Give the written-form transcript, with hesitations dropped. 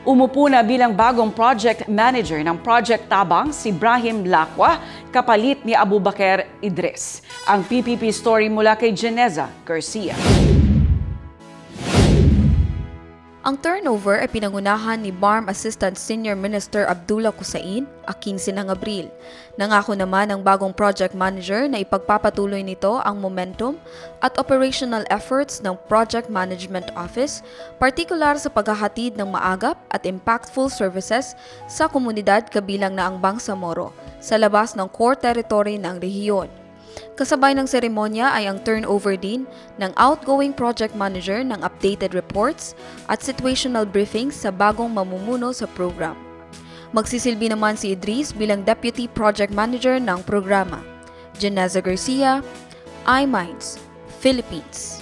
Umupo na bilang bagong project manager ng Project Tabang si Brahim Lacua, kapalit ni Abubakar Idris. Ang PPP story mula kay Geneza Garcia. Ang turnover ay pinangunahan ni BARM Assistant Senior Minister Abdullah Qusain, 15 ng Abril. Nangako naman ang bagong project manager na ipagpapatuloy nito ang momentum at operational efforts ng Project Management Office, partikular sa paghahatid ng maagap at impactful services sa komunidad kabilang na ang Bangsamoro, sa labas ng core territory ng rehiyon. Kasabay ng seremonya ay ang turnover din ng outgoing project manager ng updated reports at situational briefings sa bagong mamumuno sa program. Magsisilbi naman si Idris bilang Deputy Project Manager ng programa. Geneza Garcia, iMinds, Philippines.